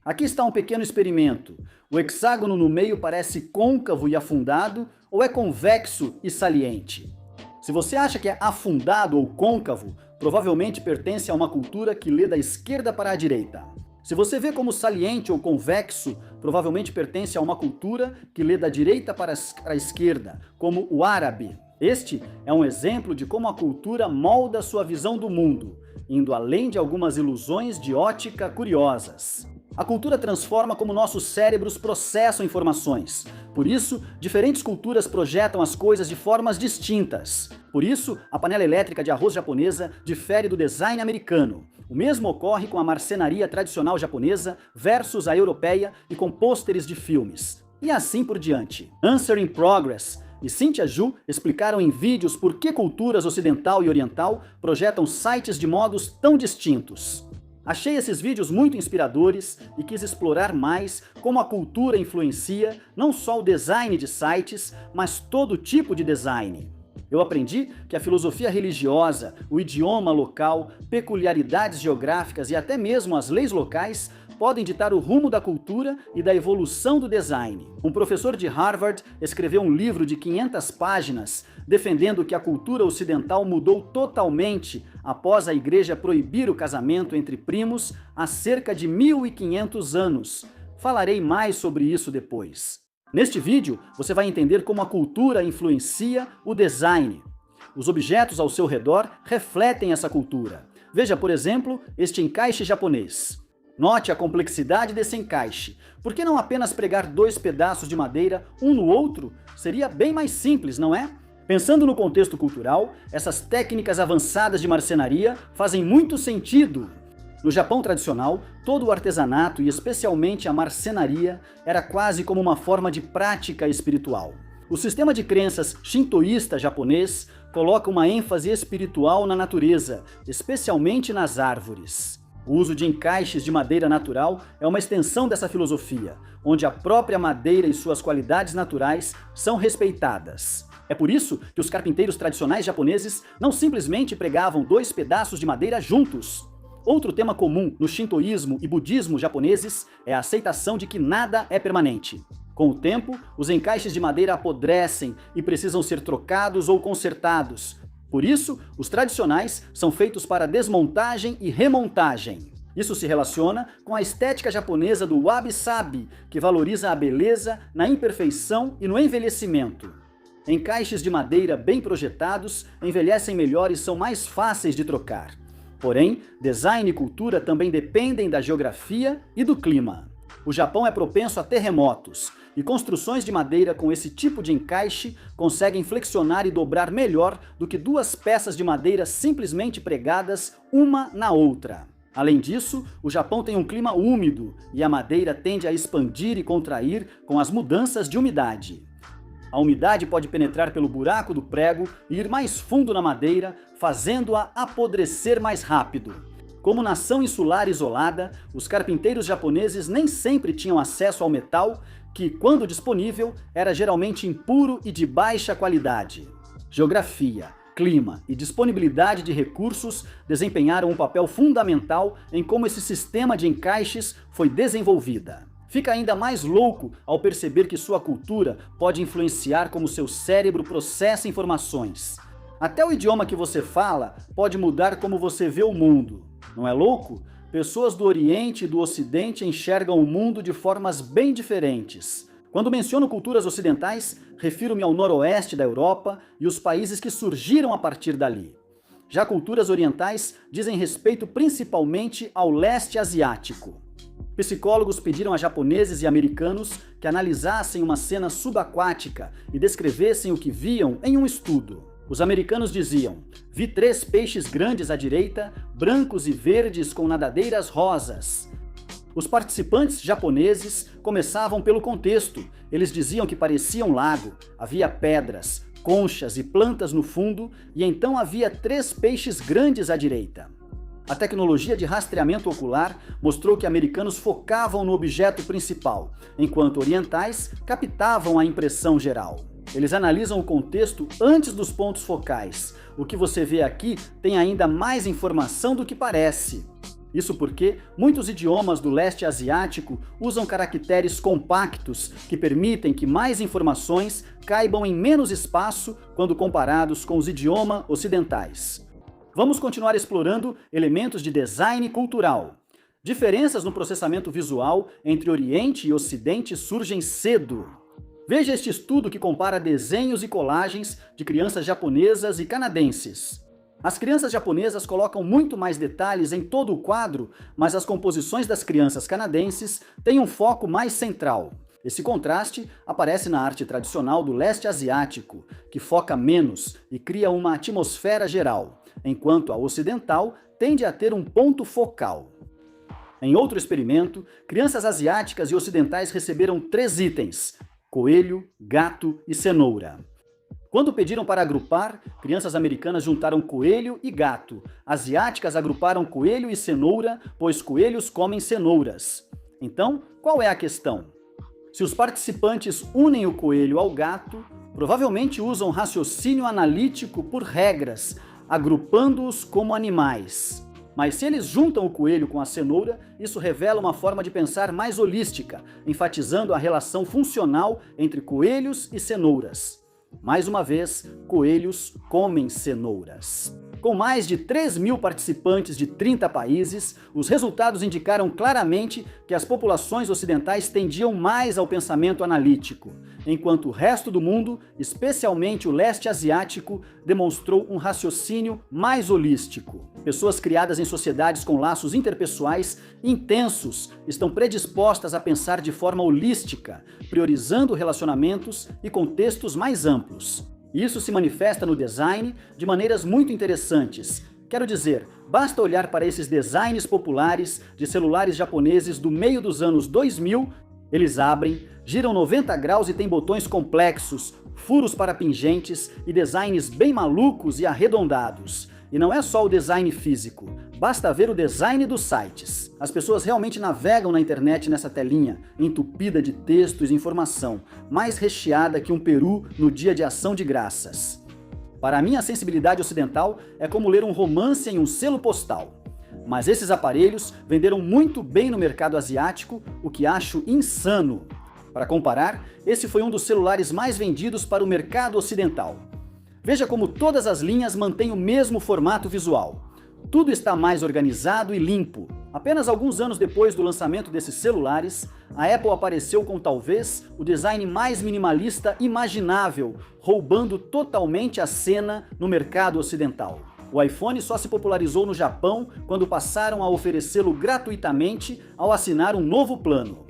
Aqui está um pequeno experimento. O hexágono no meio parece côncavo e afundado ou é convexo e saliente? Se você acha que é afundado ou côncavo, provavelmente pertence a uma cultura que lê da esquerda para a direita. Se você vê como saliente ou convexo, provavelmente pertence a uma cultura que lê da direita para a esquerda, como o árabe. Este é um exemplo de como a cultura molda sua visão do mundo, indo além de algumas ilusões de ótica curiosas. A cultura transforma como nossos cérebros processam informações. Por isso, diferentes culturas projetam as coisas de formas distintas. Por isso, a panela elétrica de arroz japonesa difere do design americano. O mesmo ocorre com a marcenaria tradicional japonesa versus a europeia e com pôsteres de filmes. E assim por diante. Answer in Progress e Cynthia Ju explicaram em vídeos por que culturas ocidental e oriental projetam sites de modos tão distintos. Achei esses vídeos muito inspiradores e quis explorar mais como a cultura influencia não só o design de sites, mas todo tipo de design. Eu aprendi que a filosofia religiosa, o idioma local, peculiaridades geográficas e até mesmo as leis locais podem ditar o rumo da cultura e da evolução do design. Um professor de Harvard escreveu um livro de 500 páginas defendendo que a cultura ocidental mudou totalmente após a igreja proibir o casamento entre primos há cerca de 1500 anos. Falarei mais sobre isso depois. Neste vídeo, você vai entender como a cultura influencia o design. Os objetos ao seu redor refletem essa cultura. Veja, por exemplo, este encaixe japonês. Note a complexidade desse encaixe. Por que não apenas pregar dois pedaços de madeira um no outro? Seria bem mais simples, não é? Pensando no contexto cultural, essas técnicas avançadas de marcenaria fazem muito sentido. No Japão tradicional, todo o artesanato e especialmente a marcenaria era quase como uma forma de prática espiritual. O sistema de crenças shintoísta japonês coloca uma ênfase espiritual na natureza, especialmente nas árvores. O uso de encaixes de madeira natural é uma extensão dessa filosofia, onde a própria madeira e suas qualidades naturais são respeitadas. É por isso que os carpinteiros tradicionais japoneses não simplesmente pregavam dois pedaços de madeira juntos. Outro tema comum no shintoísmo e budismo japoneses é a aceitação de que nada é permanente. Com o tempo, os encaixes de madeira apodrecem e precisam ser trocados ou consertados. Por isso, os tradicionais são feitos para desmontagem e remontagem. Isso se relaciona com a estética japonesa do wabi-sabi, que valoriza a beleza na imperfeição e no envelhecimento. Encaixes de madeira bem projetados envelhecem melhor e são mais fáceis de trocar. Porém, design e cultura também dependem da geografia e do clima. O Japão é propenso a terremotos, e construções de madeira com esse tipo de encaixe conseguem flexionar e dobrar melhor do que duas peças de madeira simplesmente pregadas uma na outra. Além disso, o Japão tem um clima úmido, e a madeira tende a expandir e contrair com as mudanças de umidade. A umidade pode penetrar pelo buraco do prego e ir mais fundo na madeira, fazendo-a apodrecer mais rápido. Como nação insular isolada, os carpinteiros japoneses nem sempre tinham acesso ao metal, que, quando disponível, era geralmente impuro e de baixa qualidade. Geografia, clima e disponibilidade de recursos desempenharam um papel fundamental em como esse sistema de encaixes foi desenvolvida. Fica ainda mais louco ao perceber que sua cultura pode influenciar como seu cérebro processa informações. Até o idioma que você fala pode mudar como você vê o mundo. Não é louco? Pessoas do Oriente e do Ocidente enxergam o mundo de formas bem diferentes. Quando menciono culturas ocidentais, refiro-me ao noroeste da Europa e os países que surgiram a partir dali. Já culturas orientais dizem respeito principalmente ao leste asiático. Psicólogos pediram a japoneses e americanos que analisassem uma cena subaquática e descrevessem o que viam em um estudo. Os americanos diziam: vi 3 peixes grandes à direita, brancos e verdes com nadadeiras rosas. Os participantes japoneses começavam pelo contexto. Eles diziam que parecia um lago, havia pedras, conchas e plantas no fundo, e então havia 3 peixes grandes à direita. A tecnologia de rastreamento ocular mostrou que americanos focavam no objeto principal, enquanto orientais captavam a impressão geral. Eles analisam o contexto antes dos pontos focais. O que você vê aqui tem ainda mais informação do que parece. Isso porque muitos idiomas do leste asiático usam caracteres compactos que permitem que mais informações caibam em menos espaço quando comparados com os idiomas ocidentais. Vamos continuar explorando elementos de design cultural. Diferenças no processamento visual entre Oriente e Ocidente surgem cedo. Veja este estudo que compara desenhos e colagens de crianças japonesas e canadenses. As crianças japonesas colocam muito mais detalhes em todo o quadro, mas as composições das crianças canadenses têm um foco mais central. Esse contraste aparece na arte tradicional do leste asiático, que foca menos e cria uma atmosfera geral, enquanto a ocidental tende a ter um ponto focal. Em outro experimento, crianças asiáticas e ocidentais receberam 3 itens: coelho, gato e cenoura. Quando pediram para agrupar, crianças americanas juntaram coelho e gato. Asiáticas agruparam coelho e cenoura, pois coelhos comem cenouras. Então, qual é a questão? Se os participantes unem o coelho ao gato, provavelmente usam raciocínio analítico por regras, agrupando-os como animais. Mas se eles juntam o coelho com a cenoura, isso revela uma forma de pensar mais holística, enfatizando a relação funcional entre coelhos e cenouras. Mais uma vez, coelhos comem cenouras. Com mais de 3.000 participantes de 30 países, os resultados indicaram claramente que as populações ocidentais tendiam mais ao pensamento analítico, enquanto o resto do mundo, especialmente o leste asiático, demonstrou um raciocínio mais holístico. Pessoas criadas em sociedades com laços interpessoais intensos estão predispostas a pensar de forma holística, priorizando relacionamentos e contextos mais amplos. Isso se manifesta no design de maneiras muito interessantes. Quero dizer, basta olhar para esses designs populares de celulares japoneses do meio dos anos 2000, eles abrem, giram 90 graus e têm botões complexos, furos para pingentes e designs bem malucos e arredondados. E não é só o design físico, basta ver o design dos sites. As pessoas realmente navegam na internet nessa telinha, entupida de textos e informação, mais recheada que um peru no dia de ação de graças. Para a minha sensibilidade ocidental, é como ler um romance em um selo postal. Mas esses aparelhos venderam muito bem no mercado asiático, o que acho insano. Para comparar, esse foi um dos celulares mais vendidos para o mercado ocidental. Veja como todas as linhas mantêm o mesmo formato visual. Tudo está mais organizado e limpo. Apenas alguns anos depois do lançamento desses celulares, a Apple apareceu com talvez o design mais minimalista imaginável, roubando totalmente a cena no mercado ocidental. O iPhone só se popularizou no Japão quando passaram a oferecê-lo gratuitamente ao assinar um novo plano.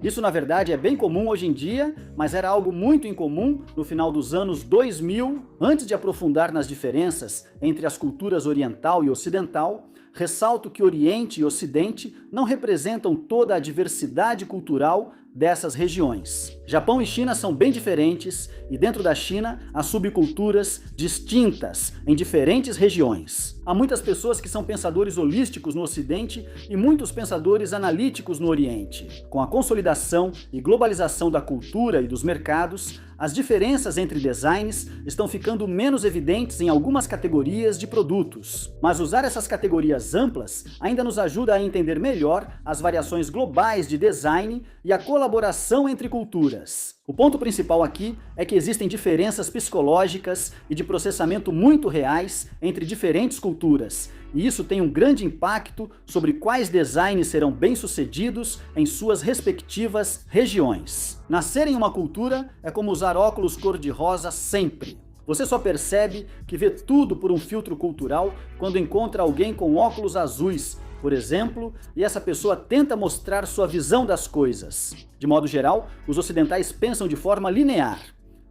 Isso, na verdade, é bem comum hoje em dia, mas era algo muito incomum no final dos anos 2000. Antes de aprofundar nas diferenças entre as culturas oriental e ocidental, ressalto que Oriente e Ocidente não representam toda a diversidade cultural dessas regiões. Japão e China são bem diferentes e dentro da China há subculturas distintas em diferentes regiões. Há muitas pessoas que são pensadores holísticos no Ocidente e muitos pensadores analíticos no Oriente. Com a consolidação e globalização da cultura e dos mercados, as diferenças entre designs estão ficando menos evidentes em algumas categorias de produtos. Mas usar essas categorias amplas ainda nos ajuda a entender melhor as variações globais de design e a colaboração entre culturas. O ponto principal aqui é que existem diferenças psicológicas e de processamento muito reais entre diferentes culturas, e isso tem um grande impacto sobre quais designs serão bem-sucedidos em suas respectivas regiões. Nascer em uma cultura é como usar óculos cor-de-rosa sempre. Você só percebe que vê tudo por um filtro cultural quando encontra alguém com óculos azuis, por exemplo, e essa pessoa tenta mostrar sua visão das coisas. De modo geral, os ocidentais pensam de forma linear.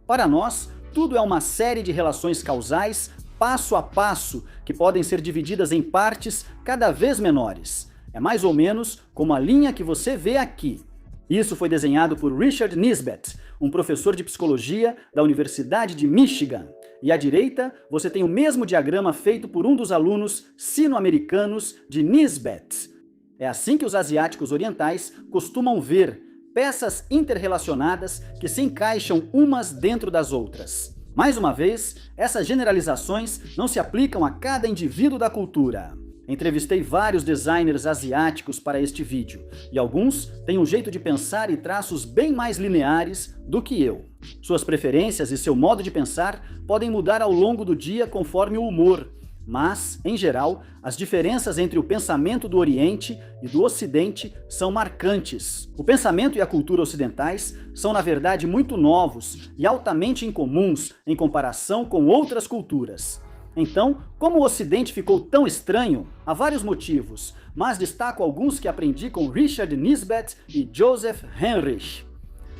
Para nós, tudo é uma série de relações causais, passo a passo, que podem ser divididas em partes cada vez menores. É mais ou menos como a linha que você vê aqui. Isso foi desenhado por Richard Nisbett, um professor de psicologia da Universidade de Michigan. E à direita, você tem o mesmo diagrama feito por um dos alunos sino-americanos de Nisbett. É assim que os asiáticos orientais costumam ver peças interrelacionadas que se encaixam umas dentro das outras. Mais uma vez, essas generalizações não se aplicam a cada indivíduo da cultura. Entrevistei vários designers asiáticos para este vídeo, e alguns têm um jeito de pensar e traços bem mais lineares do que eu. Suas preferências e seu modo de pensar podem mudar ao longo do dia conforme o humor, mas, em geral, as diferenças entre o pensamento do Oriente e do Ocidente são marcantes. O pensamento e a cultura ocidentais são, na verdade, muito novos e altamente incomuns em comparação com outras culturas. Então, como o Ocidente ficou tão estranho? Há vários motivos, mas destaco alguns que aprendi com Richard Nisbett e Joseph Henrich.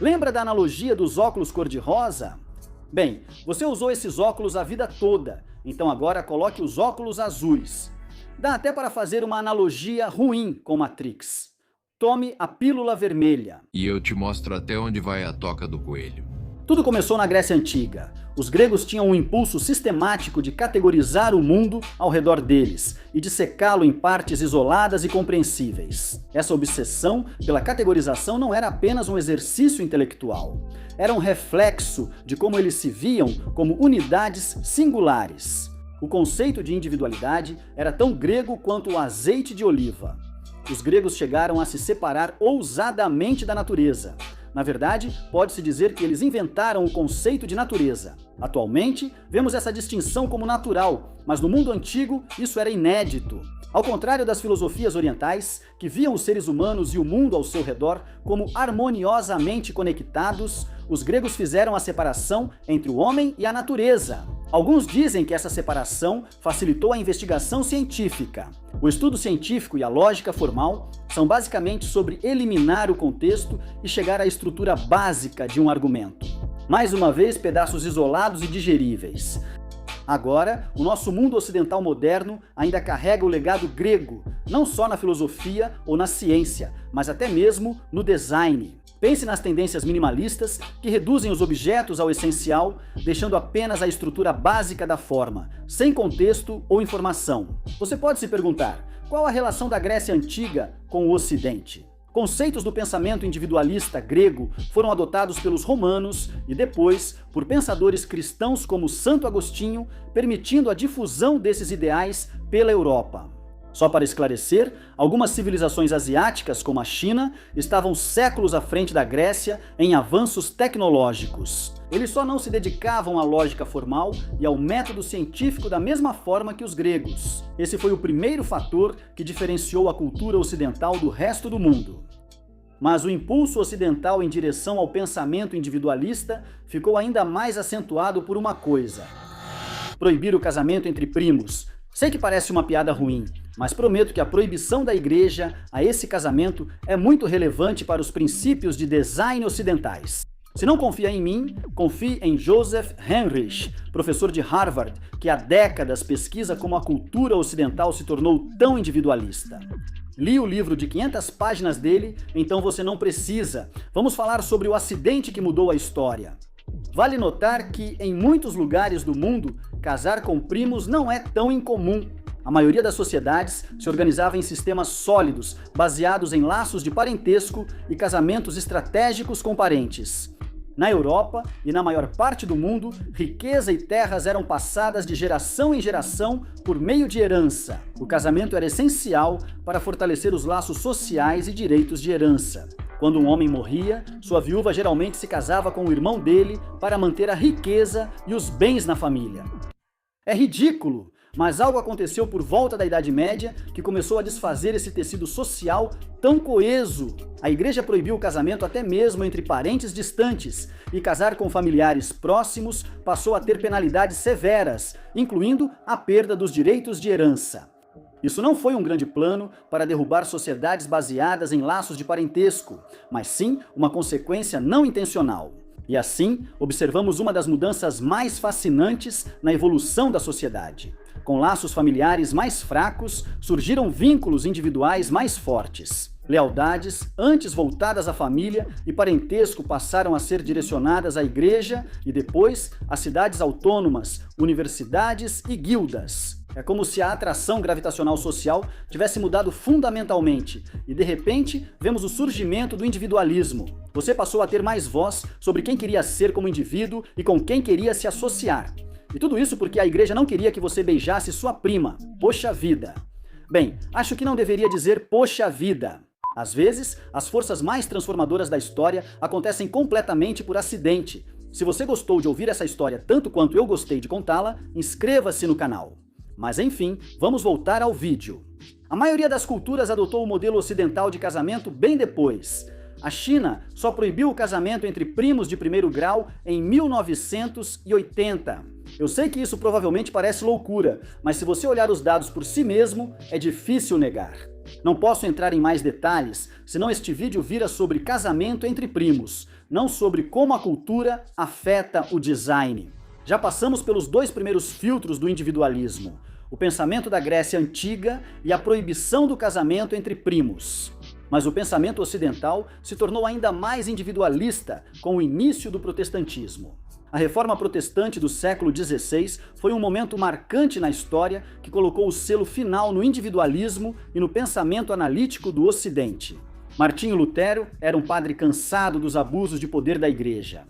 Lembra da analogia dos óculos cor-de-rosa? Bem, você usou esses óculos a vida toda, então agora coloque os óculos azuis. Dá até para fazer uma analogia ruim com Matrix. Tome a pílula vermelha. E eu te mostro até onde vai a toca do coelho. Tudo começou na Grécia Antiga. Os gregos tinham um impulso sistemático de categorizar o mundo ao redor deles e de secá-lo em partes isoladas e compreensíveis. Essa obsessão pela categorização não era apenas um exercício intelectual. Era um reflexo de como eles se viam como unidades singulares. O conceito de individualidade era tão grego quanto o azeite de oliva. Os gregos chegaram a se separar ousadamente da natureza. Na verdade, pode-se dizer que eles inventaram o conceito de natureza. Atualmente, vemos essa distinção como natural, mas no mundo antigo isso era inédito. Ao contrário das filosofias orientais, que viam os seres humanos e o mundo ao seu redor como harmoniosamente conectados, os gregos fizeram a separação entre o homem e a natureza. Alguns dizem que essa separação facilitou a investigação científica. O estudo científico e a lógica formal são basicamente sobre eliminar o contexto e chegar à estrutura básica de um argumento. Mais uma vez, pedaços isolados e digeríveis. Agora, o nosso mundo ocidental moderno ainda carrega o legado grego, não só na filosofia ou na ciência, mas até mesmo no design. Pense nas tendências minimalistas que reduzem os objetos ao essencial, deixando apenas a estrutura básica da forma, sem contexto ou informação. Você pode se perguntar, qual a relação da Grécia Antiga com o Ocidente? Conceitos do pensamento individualista grego foram adotados pelos romanos e depois por pensadores cristãos como Santo Agostinho, permitindo a difusão desses ideais pela Europa. Só para esclarecer, algumas civilizações asiáticas, como a China, estavam séculos à frente da Grécia em avanços tecnológicos. Eles só não se dedicavam à lógica formal e ao método científico da mesma forma que os gregos. Esse foi o primeiro fator que diferenciou a cultura ocidental do resto do mundo. Mas o impulso ocidental em direção ao pensamento individualista ficou ainda mais acentuado por uma coisa: proibir o casamento entre primos. Sei que parece uma piada ruim, mas prometo que a proibição da igreja a esse casamento é muito relevante para os princípios de design ocidentais. Se não confia em mim, confie em Joseph Henrich, professor de Harvard, que há décadas pesquisa como a cultura ocidental se tornou tão individualista. Li o livro de 500 páginas dele, então você não precisa. Vamos falar sobre o acidente que mudou a história. Vale notar que, em muitos lugares do mundo, casar com primos não é tão incomum. A maioria das sociedades se organizava em sistemas sólidos, baseados em laços de parentesco e casamentos estratégicos com parentes. Na Europa e na maior parte do mundo, riqueza e terras eram passadas de geração em geração por meio de herança. O casamento era essencial para fortalecer os laços sociais e direitos de herança. Quando um homem morria, sua viúva geralmente se casava com o irmão dele para manter a riqueza e os bens na família. É ridículo, mas algo aconteceu por volta da Idade Média que começou a desfazer esse tecido social tão coeso. A igreja proibiu o casamento até mesmo entre parentes distantes, e casar com familiares próximos passou a ter penalidades severas, incluindo a perda dos direitos de herança. Isso não foi um grande plano para derrubar sociedades baseadas em laços de parentesco, mas sim uma consequência não intencional. E assim, observamos uma das mudanças mais fascinantes na evolução da sociedade. Com laços familiares mais fracos, surgiram vínculos individuais mais fortes. Lealdades, antes voltadas à família e parentesco, passaram a ser direcionadas à igreja e depois às cidades autônomas, universidades e guildas. É como se a atração gravitacional social tivesse mudado fundamentalmente e, de repente, vemos o surgimento do individualismo. Você passou a ter mais voz sobre quem queria ser como indivíduo e com quem queria se associar. E tudo isso porque a igreja não queria que você beijasse sua prima. Poxa vida! Bem, acho que não deveria dizer poxa vida. Às vezes, as forças mais transformadoras da história acontecem completamente por acidente. Se você gostou de ouvir essa história tanto quanto eu gostei de contá-la, inscreva-se no canal. Mas enfim, vamos voltar ao vídeo. A maioria das culturas adotou o modelo ocidental de casamento bem depois. A China só proibiu o casamento entre primos de primeiro grau em 1980. Eu sei que isso provavelmente parece loucura, mas se você olhar os dados por si mesmo, é difícil negar. Não posso entrar em mais detalhes, senão este vídeo vira sobre casamento entre primos, não sobre como a cultura afeta o design. Já passamos pelos dois primeiros filtros do individualismo, o pensamento da Grécia Antiga e a proibição do casamento entre primos. Mas o pensamento ocidental se tornou ainda mais individualista com o início do protestantismo. A reforma protestante do século XVI foi um momento marcante na história que colocou o selo final no individualismo e no pensamento analítico do Ocidente. Martinho Lutero era um padre cansado dos abusos de poder da Igreja.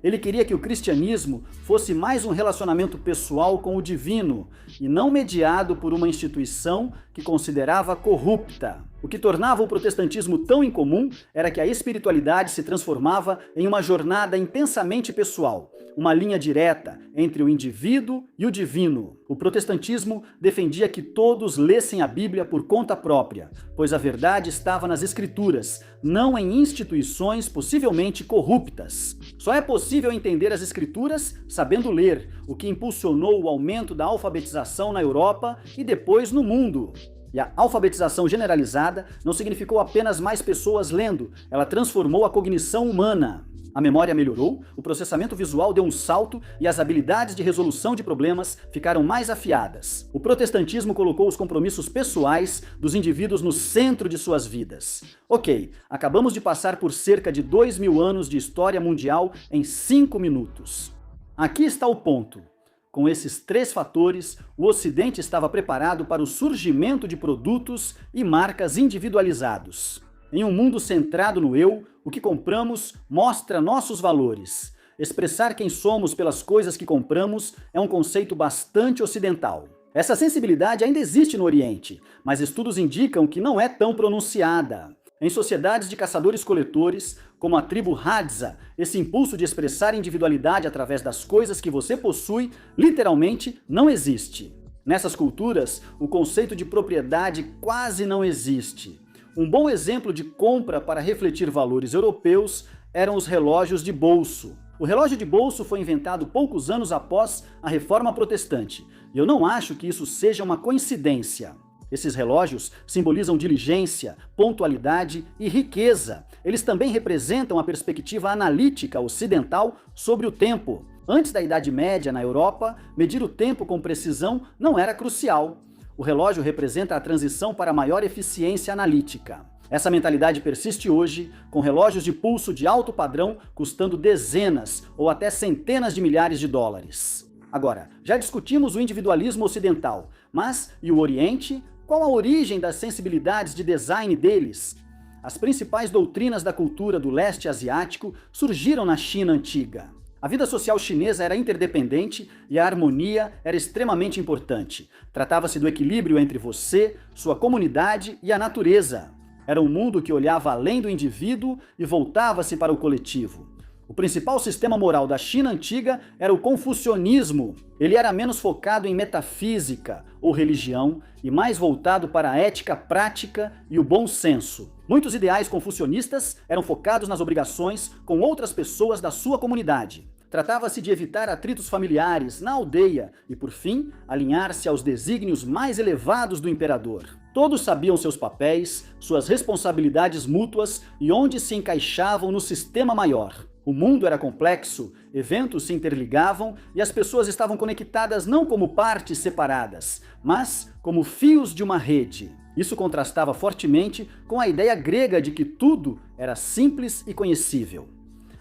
Ele queria que o cristianismo fosse mais um relacionamento pessoal com o divino e não mediado por uma instituição que considerava corrupta. O que tornava o protestantismo tão incomum era que a espiritualidade se transformava em uma jornada intensamente pessoal, uma linha direta entre o indivíduo e o divino. O protestantismo defendia que todos lessem a Bíblia por conta própria, pois a verdade estava nas Escrituras, não em instituições possivelmente corruptas. Só é possível entender as Escrituras sabendo ler, o que impulsionou o aumento da alfabetização na Europa e depois no mundo. E a alfabetização generalizada não significou apenas mais pessoas lendo, ela transformou a cognição humana. A memória melhorou, o processamento visual deu um salto e as habilidades de resolução de problemas ficaram mais afiadas. O protestantismo colocou os compromissos pessoais dos indivíduos no centro de suas vidas. Ok, acabamos de passar por cerca de 2000 anos de história mundial em 5 minutos. Aqui está o ponto. Com esses 3 fatores, o Ocidente estava preparado para o surgimento de produtos e marcas individualizados. Em um mundo centrado no eu, o que compramos mostra nossos valores. Expressar quem somos pelas coisas que compramos é um conceito bastante ocidental. Essa sensibilidade ainda existe no Oriente, mas estudos indicam que não é tão pronunciada. Em sociedades de caçadores-coletores, como a tribo Hadza, esse impulso de expressar individualidade através das coisas que você possui, literalmente não existe. Nessas culturas, o conceito de propriedade quase não existe. Um bom exemplo de compra para refletir valores europeus eram os relógios de bolso. O relógio de bolso foi inventado poucos anos após a Reforma Protestante, e eu não acho que isso seja uma coincidência. Esses relógios simbolizam diligência, pontualidade e riqueza. Eles também representam a perspectiva analítica ocidental sobre o tempo. Antes da Idade Média, na Europa, medir o tempo com precisão não era crucial. O relógio representa a transição para maior eficiência analítica. Essa mentalidade persiste hoje, com relógios de pulso de alto padrão custando dezenas ou até centenas de milhares de dólares. Agora, já discutimos o individualismo ocidental, mas e o Oriente? Qual a origem das sensibilidades de design deles? As principais doutrinas da cultura do leste asiático surgiram na China antiga. A vida social chinesa era interdependente e a harmonia era extremamente importante. Tratava-se do equilíbrio entre você, sua comunidade e a natureza. Era um mundo que olhava além do indivíduo e voltava-se para o coletivo. O principal sistema moral da China antiga era o confucionismo. Ele era menos focado em metafísica ou religião e mais voltado para a ética prática e o bom senso. Muitos ideais confucionistas eram focados nas obrigações com outras pessoas da sua comunidade. Tratava-se de evitar atritos familiares na aldeia e, por fim, alinhar-se aos desígnios mais elevados do imperador. Todos sabiam seus papéis, suas responsabilidades mútuas e onde se encaixavam no sistema maior. O mundo era complexo, eventos se interligavam e as pessoas estavam conectadas não como partes separadas, mas como fios de uma rede. Isso contrastava fortemente com a ideia grega de que tudo era simples e conhecível.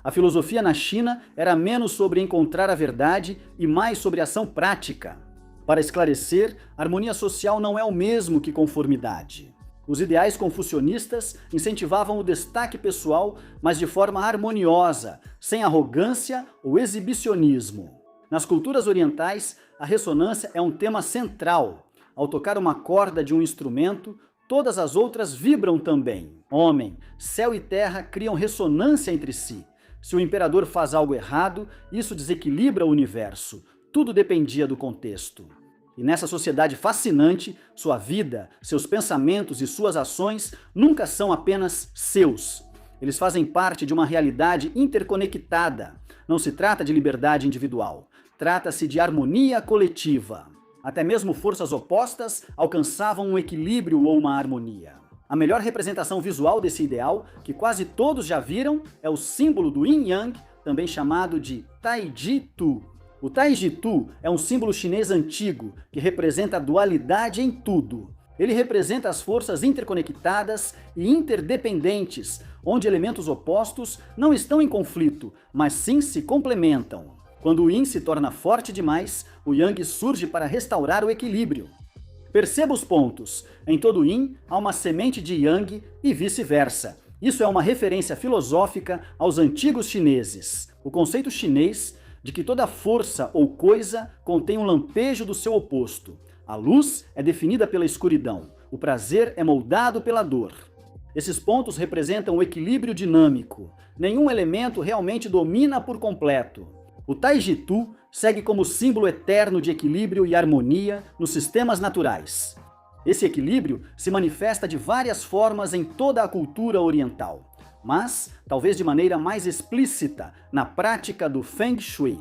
A filosofia na China era menos sobre encontrar a verdade e mais sobre ação prática. Para esclarecer, harmonia social não é o mesmo que conformidade. Os ideais confucionistas incentivavam o destaque pessoal, mas de forma harmoniosa, sem arrogância ou exibicionismo. Nas culturas orientais, a ressonância é um tema central. ao tocar uma corda de um instrumento, todas as outras vibram também. Homem, céu e terra criam ressonância entre si. Se o imperador faz algo errado, isso desequilibra o universo. Tudo dependia do contexto. E nessa sociedade fascinante, sua vida, seus pensamentos e suas ações nunca são apenas seus. Eles fazem parte de uma realidade interconectada. Não se trata de liberdade individual. Trata-se de harmonia coletiva. Até mesmo forças opostas alcançavam um equilíbrio ou uma harmonia. A melhor representação visual desse ideal, que quase todos já viram, é o símbolo do Yin Yang, também chamado de Taiji Tu. O Taiji Tu é um símbolo chinês antigo que representa a dualidade em tudo. Ele representa as forças interconectadas e interdependentes, onde elementos opostos não estão em conflito, mas sim se complementam. Quando o Yin se torna forte demais, o Yang surge para restaurar o equilíbrio. Perceba os pontos. Em todo Yin há uma semente de Yang e vice-versa. Isso é uma referência filosófica aos antigos chineses. O conceito chinês de que toda força ou coisa contém um lampejo do seu oposto. A luz é definida pela escuridão. O prazer é moldado pela dor. Esses pontos representam o equilíbrio dinâmico. Nenhum elemento realmente domina por completo. O Taiji Tu segue como símbolo eterno de equilíbrio e harmonia nos sistemas naturais. Esse equilíbrio se manifesta de várias formas em toda a cultura oriental, mas talvez de maneira mais explícita na prática do Feng Shui.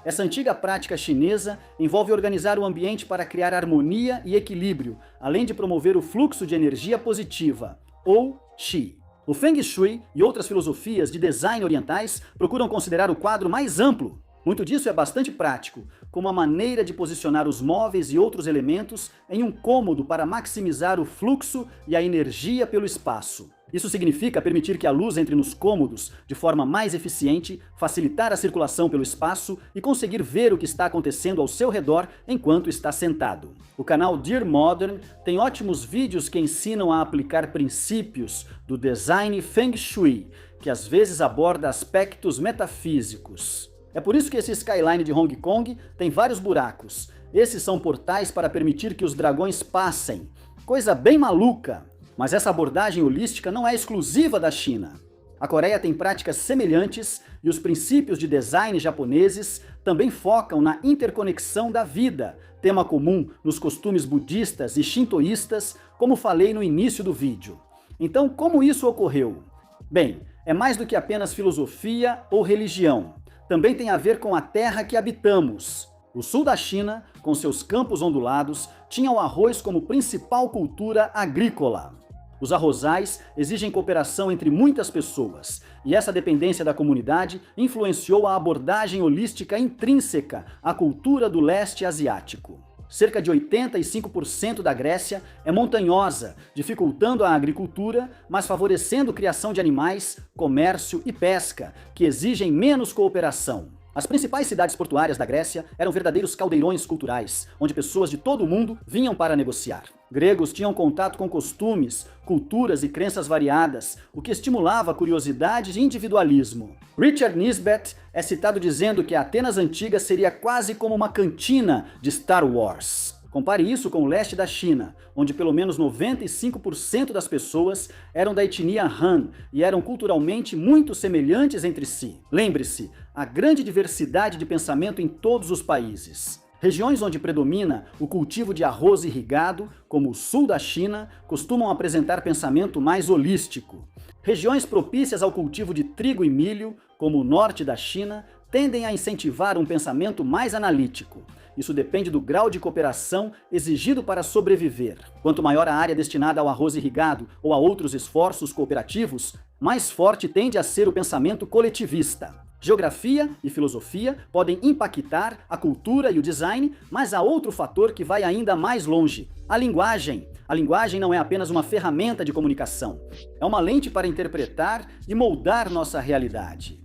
Essa antiga prática chinesa envolve organizar o ambiente para criar harmonia e equilíbrio, além de promover o fluxo de energia positiva, ou Qi. O Feng Shui e outras filosofias de design orientais procuram considerar o quadro mais amplo. Muito disso é bastante prático, como a maneira de posicionar os móveis e outros elementos em um cômodo para maximizar o fluxo e a energia pelo espaço. Isso significa permitir que a luz entre nos cômodos de forma mais eficiente, facilitar a circulação pelo espaço e conseguir ver o que está acontecendo ao seu redor enquanto está sentado. O canal Dear Modern tem ótimos vídeos que ensinam a aplicar princípios do design Feng Shui, que às vezes aborda aspectos metafísicos. É por isso que esse skyline de Hong Kong tem vários buracos. Esses são portais para permitir que os dragões passem. Coisa bem maluca! Mas essa abordagem holística não é exclusiva da China. A Coreia tem práticas semelhantes e os princípios de design japoneses também focam na interconexão da vida, tema comum nos costumes budistas e shintoístas, como falei no início do vídeo. Então, como isso ocorreu? Bem, é mais do que apenas filosofia ou religião. Também tem a ver com a terra que habitamos. O sul da China, com seus campos ondulados, tinha o arroz como principal cultura agrícola. Os arrozais exigem cooperação entre muitas pessoas, e essa dependência da comunidade influenciou a abordagem holística intrínseca à cultura do leste asiático. Cerca de 85% da Grécia é montanhosa, dificultando a agricultura, mas favorecendo a criação de animais, comércio e pesca, que exigem menos cooperação. As principais cidades portuárias da Grécia eram verdadeiros caldeirões culturais, onde pessoas de todo o mundo vinham para negociar. Gregos tinham contato com costumes, culturas e crenças variadas, o que estimulava a curiosidade e individualismo. Richard Nisbet é citado dizendo que a Atenas antiga seria quase como uma cantina de Star Wars. Compare isso com o leste da China, onde pelo menos 95% das pessoas eram da etnia Han e eram culturalmente muito semelhantes entre si. Lembre-se, há grande diversidade de pensamento em todos os países. Regiões onde predomina o cultivo de arroz irrigado, como o sul da China, costumam apresentar pensamento mais holístico. Regiões propícias ao cultivo de trigo e milho, como o norte da China, tendem a incentivar um pensamento mais analítico. Isso depende do grau de cooperação exigido para sobreviver. Quanto maior a área destinada ao arroz irrigado ou a outros esforços cooperativos, mais forte tende a ser o pensamento coletivista. Geografia e filosofia podem impactar a cultura e o design, mas há outro fator que vai ainda mais longe: a linguagem. A linguagem não é apenas uma ferramenta de comunicação, é uma lente para interpretar e moldar nossa realidade.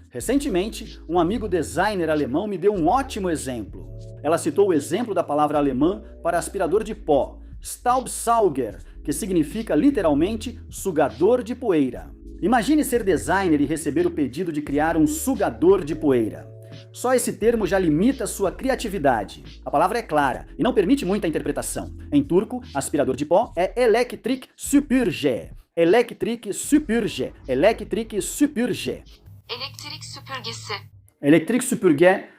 Recentemente, um amigo designer alemão me deu um ótimo exemplo. Ela citou o exemplo da palavra alemã para aspirador de pó, Staubsauger, que significa literalmente sugador de poeira. Imagine ser designer e receber o pedido de criar um sugador de poeira. Só esse termo já limita sua criatividade. A palavra é clara e não permite muita interpretação. Em turco, aspirador de pó é elektrik süpürge. Elektrik süpürge. Elektrik süpürge. Elektrik süpürgesi. Elektrik süpürge.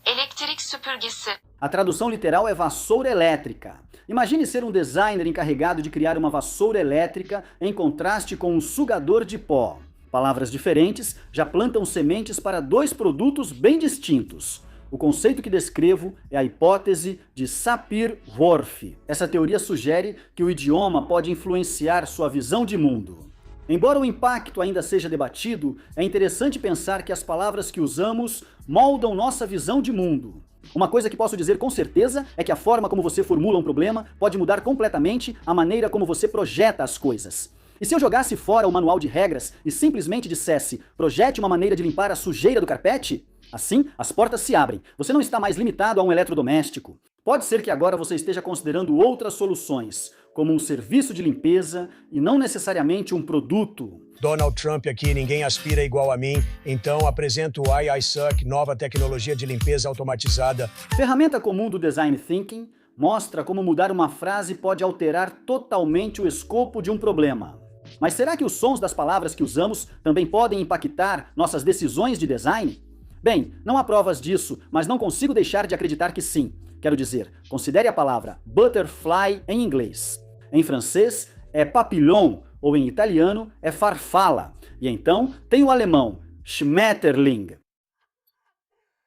Elektrik süpürgesi. A tradução literal é vassoura elétrica. Imagine ser um designer encarregado de criar uma vassoura elétrica em contraste com um sugador de pó. Palavras diferentes já plantam sementes para dois produtos bem distintos. O conceito que descrevo é a hipótese de Sapir-Whorf. Essa teoria sugere que o idioma pode influenciar sua visão de mundo. Embora o impacto ainda seja debatido, é interessante pensar que as palavras que usamos moldam nossa visão de mundo. Uma coisa que posso dizer com certeza é que a forma como você formula um problema pode mudar completamente a maneira como você projeta as coisas. E se eu jogasse fora o manual de regras e simplesmente dissesse, projete uma maneira de limpar a sujeira do carpete? Assim, as portas se abrem. Você não está mais limitado a um eletrodoméstico. Pode ser que agora você esteja considerando outras soluções, como um serviço de limpeza e não necessariamente um produto. Donald Trump aqui, ninguém aspira igual a mim, então apresento o iSuck, nova tecnologia de limpeza automatizada. Ferramenta comum do Design Thinking mostra como mudar uma frase pode alterar totalmente o escopo de um problema. Mas será que os sons das palavras que usamos também podem impactar nossas decisões de design? Bem, não há provas disso, mas não consigo deixar de acreditar que sim. Quero dizer, considere a palavra butterfly em inglês. Em francês é papillon, ou em italiano é farfala. E então tem o alemão Schmetterling.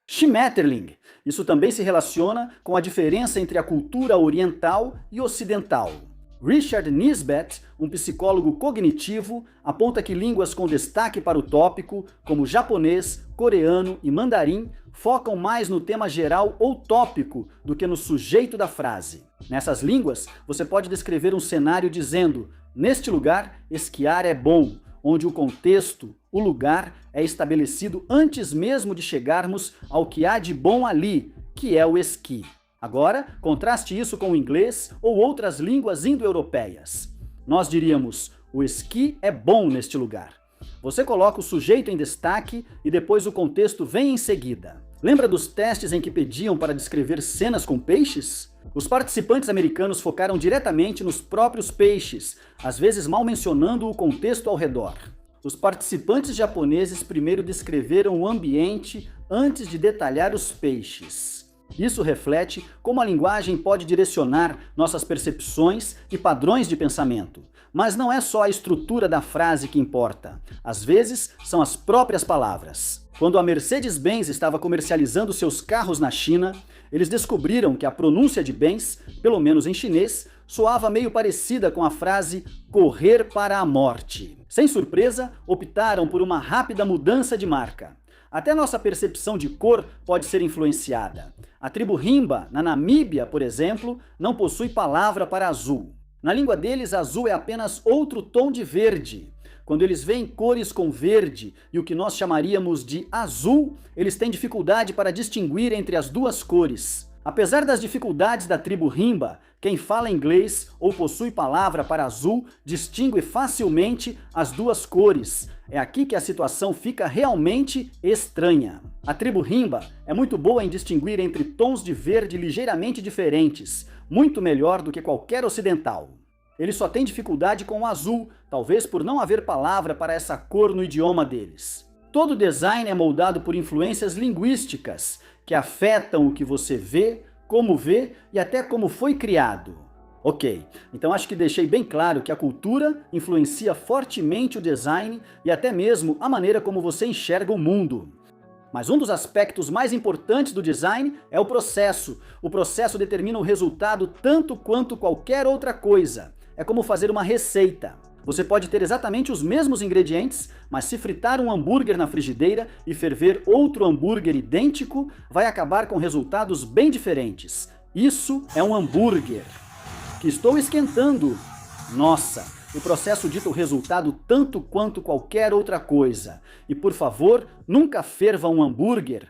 Schmetterling. Isso também se relaciona com a diferença entre a cultura oriental e ocidental. Richard Nisbett, um psicólogo cognitivo, aponta que línguas com destaque para o tópico, como japonês, coreano e mandarim, focam mais no tema geral ou tópico do que no sujeito da frase. Nessas línguas, você pode descrever um cenário dizendo: neste lugar, esquiar é bom, onde o contexto, o lugar, é estabelecido antes mesmo de chegarmos ao que há de bom ali, que é o esqui. Agora, contraste isso com o inglês ou outras línguas indo-europeias. Nós diríamos, o esqui é bom neste lugar. Você coloca o sujeito em destaque e depois o contexto vem em seguida. Lembra dos testes em que pediam para descrever cenas com peixes? Os participantes americanos focaram diretamente nos próprios peixes, às vezes mal mencionando o contexto ao redor. Os participantes japoneses primeiro descreveram o ambiente antes de detalhar os peixes. Isso reflete como a linguagem pode direcionar nossas percepções e padrões de pensamento. Mas não é só a estrutura da frase que importa. Às vezes, são as próprias palavras. Quando a Mercedes-Benz estava comercializando seus carros na China, eles descobriram que a pronúncia de Benz, pelo menos em chinês, soava meio parecida com a frase correr para a morte. Sem surpresa, optaram por uma rápida mudança de marca. Até nossa percepção de cor pode ser influenciada. A tribo Himba, na Namíbia, por exemplo, não possui palavra para azul. Na língua deles, azul é apenas outro tom de verde. Quando eles veem cores com verde e o que nós chamaríamos de azul, eles têm dificuldade para distinguir entre as duas cores. Apesar das dificuldades da tribo Himba, quem fala inglês ou possui palavra para azul distingue facilmente as duas cores. É aqui que a situação fica realmente estranha. A tribo Himba é muito boa em distinguir entre tons de verde ligeiramente diferentes, muito melhor do que qualquer ocidental. Eles só têm dificuldade com o azul, talvez por não haver palavra para essa cor no idioma deles. Todo design é moldado por influências linguísticas, que afetam o que você vê, como vê e até como foi criado. Ok, então acho que deixei bem claro que a cultura influencia fortemente o design e até mesmo a maneira como você enxerga o mundo. Mas um dos aspectos mais importantes do design é o processo. O processo determina o resultado tanto quanto qualquer outra coisa. É como fazer uma receita. Você pode ter exatamente os mesmos ingredientes, mas se fritar um hambúrguer na frigideira e ferver outro hambúrguer idêntico, vai acabar com resultados bem diferentes. Isso é um hambúrguer que estou esquentando. Nossa, o processo dita o resultado tanto quanto qualquer outra coisa. E por favor, nunca ferva um hambúrguer.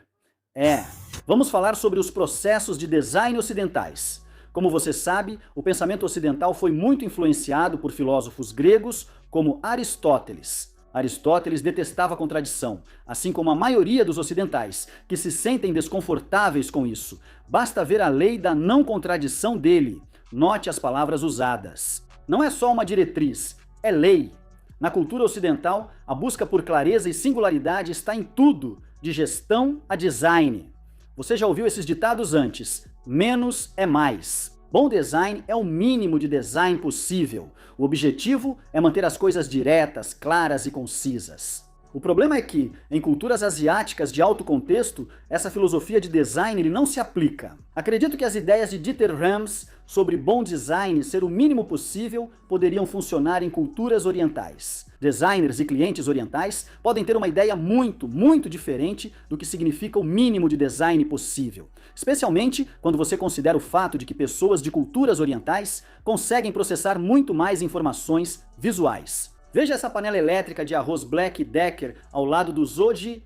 Vamos falar sobre os processos de design ocidentais. Como você sabe, o pensamento ocidental foi muito influenciado por filósofos gregos como Aristóteles. Aristóteles detestava a contradição, assim como a maioria dos ocidentais, que se sentem desconfortáveis com isso. Basta ver a lei da não contradição dele. Note as palavras usadas. Não é só uma diretriz, é lei. Na cultura ocidental, a busca por clareza e singularidade está em tudo, de gestão a design. Você já ouviu esses ditados antes? Menos é mais. Bom design é o mínimo de design possível. O objetivo é manter as coisas diretas, claras e concisas. O problema é que, em culturas asiáticas de alto contexto, essa filosofia de design não se aplica. Acredito que as ideias de Dieter Rams sobre bom design ser o mínimo possível poderiam funcionar em culturas orientais. Designers e clientes orientais podem ter uma ideia muito diferente do que significa o mínimo de design possível, especialmente quando você considera o fato de que pessoas de culturas orientais conseguem processar muito mais informações visuais. Veja essa panela elétrica de arroz Black Decker ao lado do Zoji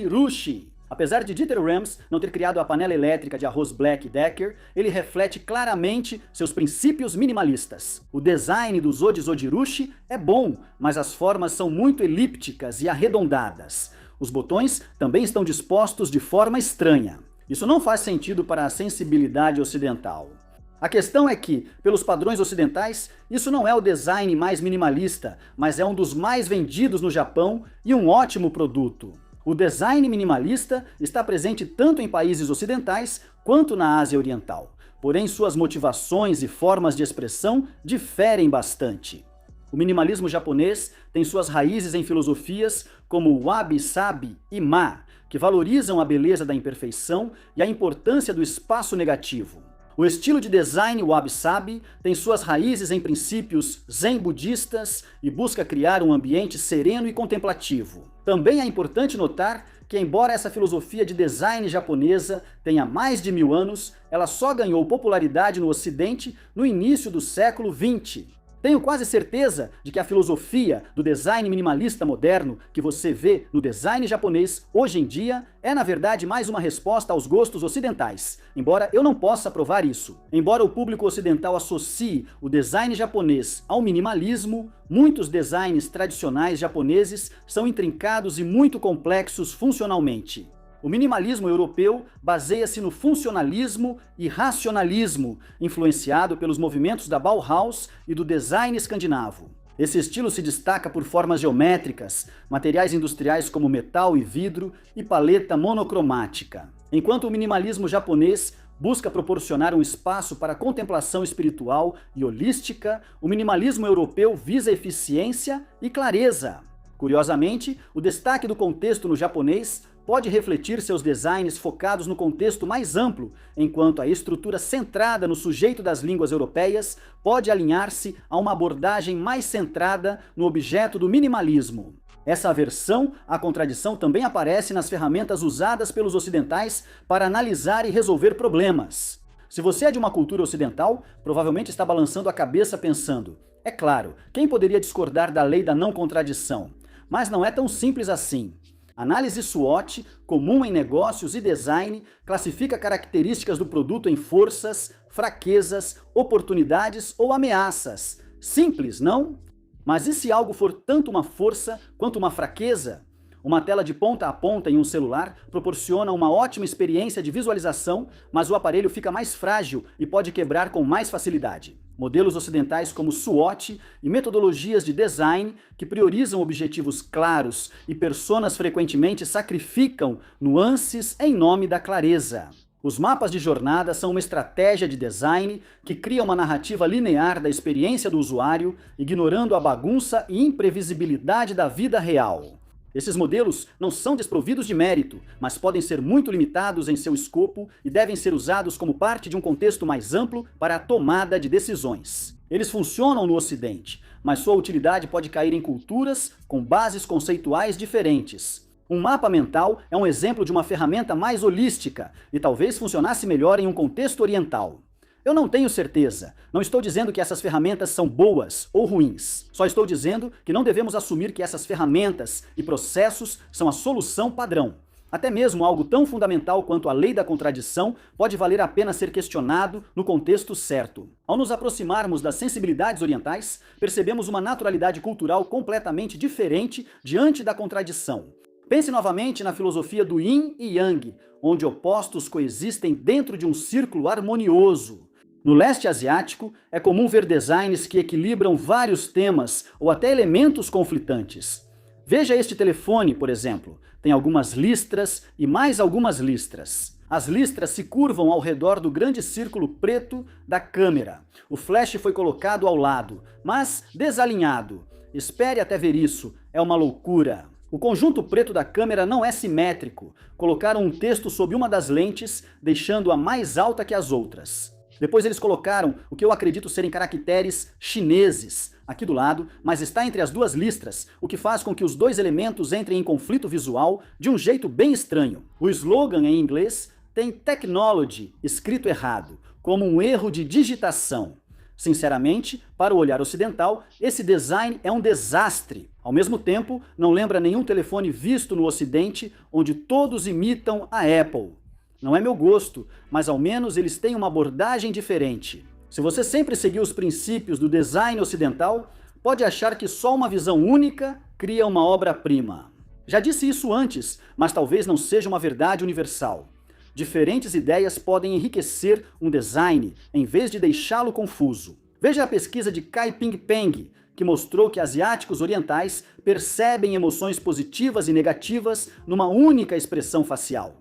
Rushi. Apesar de Dieter Rams não ter criado a panela elétrica de arroz Black Decker, ele reflete claramente seus princípios minimalistas. O design do Zoji Rushi é bom, mas as formas são muito elípticas e arredondadas. Os botões também estão dispostos de forma estranha. Isso não faz sentido para a sensibilidade ocidental. A questão é que, pelos padrões ocidentais, isso não é o design mais minimalista, mas é um dos mais vendidos no Japão e um ótimo produto. O design minimalista está presente tanto em países ocidentais quanto na Ásia Oriental, porém suas motivações e formas de expressão diferem bastante. O minimalismo japonês tem suas raízes em filosofias como wabi-sabi e ma, que valorizam a beleza da imperfeição e a importância do espaço negativo. O estilo de design wabi-sabi tem suas raízes em princípios zen budistas e busca criar um ambiente sereno e contemplativo. Também é importante notar que, embora essa filosofia de design japonesa tenha mais de 1000 anos, ela só ganhou popularidade no Ocidente no início do século XX. Tenho quase certeza de que a filosofia do design minimalista moderno que você vê no design japonês hoje em dia é, na verdade, mais uma resposta aos gostos ocidentais, embora eu não possa provar isso. Embora o público ocidental associe o design japonês ao minimalismo, muitos designs tradicionais japoneses são intrincados e muito complexos funcionalmente. O minimalismo europeu baseia-se no funcionalismo e racionalismo, influenciado pelos movimentos da Bauhaus e do design escandinavo. Esse estilo se destaca por formas geométricas, materiais industriais como metal e vidro e paleta monocromática. Enquanto o minimalismo japonês busca proporcionar um espaço para a contemplação espiritual e holística, o minimalismo europeu visa eficiência e clareza. Curiosamente, o destaque do contexto no japonês pode refletir seus designs focados no contexto mais amplo, enquanto a estrutura centrada no sujeito das línguas europeias pode alinhar-se a uma abordagem mais centrada no objeto do minimalismo. Essa aversão à contradição também aparece nas ferramentas usadas pelos ocidentais para analisar e resolver problemas. Se você é de uma cultura ocidental, provavelmente está balançando a cabeça pensando: é claro, quem poderia discordar da lei da não contradição? Mas não é tão simples assim. Análise SWOT, comum em negócios e design, classifica características do produto em forças, fraquezas, oportunidades ou ameaças. Simples, não? Mas e se algo for tanto uma força quanto uma fraqueza? Uma tela de ponta a ponta em um celular proporciona uma ótima experiência de visualização, mas o aparelho fica mais frágil e pode quebrar com mais facilidade. Modelos ocidentais como SWOT e metodologias de design que priorizam objetivos claros e personas frequentemente sacrificam nuances em nome da clareza. Os mapas de jornada são uma estratégia de design que cria uma narrativa linear da experiência do usuário, ignorando a bagunça e imprevisibilidade da vida real. Esses modelos não são desprovidos de mérito, mas podem ser muito limitados em seu escopo e devem ser usados como parte de um contexto mais amplo para a tomada de decisões. Eles funcionam no Ocidente, mas sua utilidade pode cair em culturas com bases conceituais diferentes. Um mapa mental é um exemplo de uma ferramenta mais holística e talvez funcionasse melhor em um contexto oriental. Eu não tenho certeza. Não estou dizendo que essas ferramentas são boas ou ruins. Só estou dizendo que não devemos assumir que essas ferramentas e processos são a solução padrão. Até mesmo algo tão fundamental quanto a lei da contradição pode valer a pena ser questionado no contexto certo. Ao nos aproximarmos das sensibilidades orientais, percebemos uma naturalidade cultural completamente diferente diante da contradição. Pense novamente na filosofia do Yin e Yang, onde opostos coexistem dentro de um círculo harmonioso. No leste asiático, é comum ver designs que equilibram vários temas ou até elementos conflitantes. Veja este telefone, por exemplo. Tem algumas listras e mais algumas listras. As listras se curvam ao redor do grande círculo preto da câmera. O flash foi colocado ao lado, mas desalinhado. Espere até ver isso, é uma loucura. O conjunto preto da câmera não é simétrico. Colocaram um texto sob uma das lentes, deixando-a mais alta que as outras. Depois eles colocaram o que eu acredito serem caracteres chineses aqui do lado, mas está entre as duas listras, o que faz com que os dois elementos entrem em conflito visual de um jeito bem estranho. O slogan em inglês tem technology escrito errado, como um erro de digitação. Sinceramente, para o olhar ocidental, esse design é um desastre. Ao mesmo tempo, não lembra nenhum telefone visto no Ocidente, onde todos imitam a Apple. Não é meu gosto, mas ao menos eles têm uma abordagem diferente. Se você sempre seguiu os princípios do design ocidental, pode achar que só uma visão única cria uma obra-prima. Já disse isso antes, mas talvez não seja uma verdade universal. Diferentes ideias podem enriquecer um design, em vez de deixá-lo confuso. Veja a pesquisa de Kai-Ping Peng, que mostrou que asiáticos orientais percebem emoções positivas e negativas numa única expressão facial.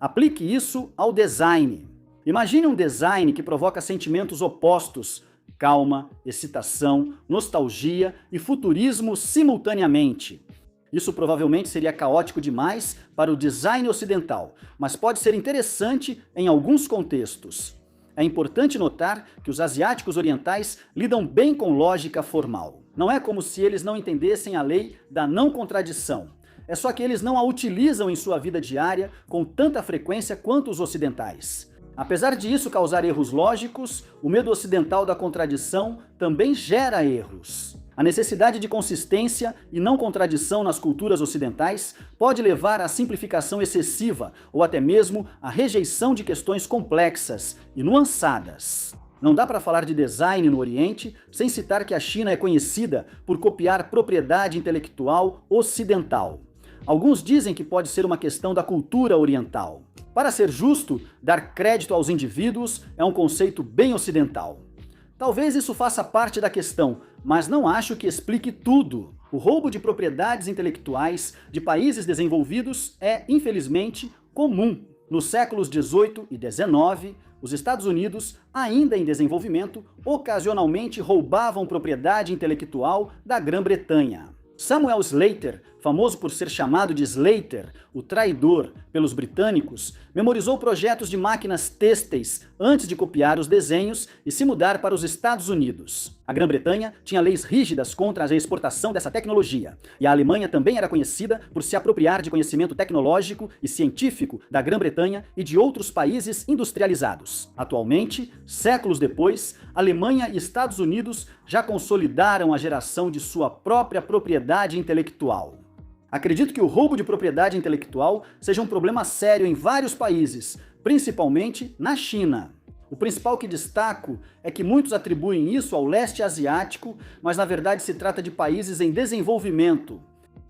Aplique isso ao design. Imagine um design que provoca sentimentos opostos, calma, excitação, nostalgia e futurismo simultaneamente. Isso provavelmente seria caótico demais para o design ocidental, mas pode ser interessante em alguns contextos. É importante notar que os asiáticos orientais lidam bem com lógica formal. Não é como se eles não entendessem a lei da não contradição. É só que eles não a utilizam em sua vida diária com tanta frequência quanto os ocidentais. Apesar de isso causar erros lógicos, o medo ocidental da contradição também gera erros. A necessidade de consistência e não contradição nas culturas ocidentais pode levar à simplificação excessiva ou até mesmo à rejeição de questões complexas e nuançadas. Não dá para falar de design no Oriente sem citar que a China é conhecida por copiar propriedade intelectual ocidental. Alguns dizem que pode ser uma questão da cultura oriental. Para ser justo, dar crédito aos indivíduos é um conceito bem ocidental. Talvez isso faça parte da questão, mas não acho que explique tudo. O roubo de propriedades intelectuais de países desenvolvidos é, infelizmente, comum. Nos séculos 18 e 19, os Estados Unidos, ainda em desenvolvimento, ocasionalmente roubavam propriedade intelectual da Grã-Bretanha. Samuel Slater, famoso por ser chamado de Slater, o traidor, pelos britânicos, memorizou projetos de máquinas têxteis antes de copiar os desenhos e se mudar para os Estados Unidos. A Grã-Bretanha tinha leis rígidas contra a exportação dessa tecnologia, e a Alemanha também era conhecida por se apropriar de conhecimento tecnológico e científico da Grã-Bretanha e de outros países industrializados. Atualmente, séculos depois, Alemanha e Estados Unidos já consolidaram a geração de sua própria propriedade intelectual. Acredito que o roubo de propriedade intelectual seja um problema sério em vários países, principalmente na China. O principal que destaco é que muitos atribuem isso ao leste asiático, mas na verdade se trata de países em desenvolvimento.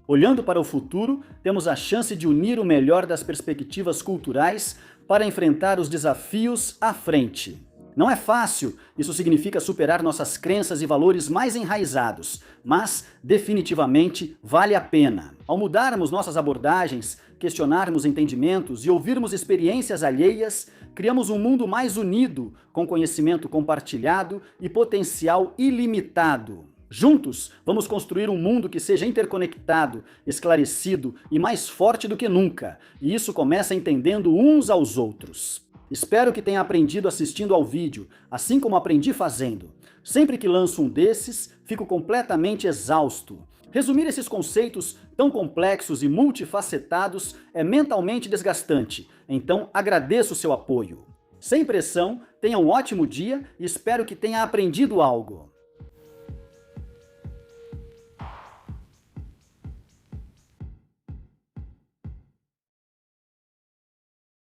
Olhando para o futuro, temos a chance de unir o melhor das perspectivas culturais para enfrentar os desafios à frente. Não é fácil, isso significa superar nossas crenças e valores mais enraizados, mas definitivamente vale a pena. Ao mudarmos nossas abordagens, questionarmos entendimentos e ouvirmos experiências alheias, criamos um mundo mais unido, com conhecimento compartilhado e potencial ilimitado. Juntos, vamos construir um mundo que seja interconectado, esclarecido e mais forte do que nunca, e isso começa entendendo uns aos outros. Espero que tenha aprendido assistindo ao vídeo, assim como aprendi fazendo. Sempre que lanço um desses, fico completamente exausto. Resumir esses conceitos tão complexos e multifacetados é mentalmente desgastante, então agradeço o seu apoio. Sem pressão, tenha um ótimo dia e espero que tenha aprendido algo.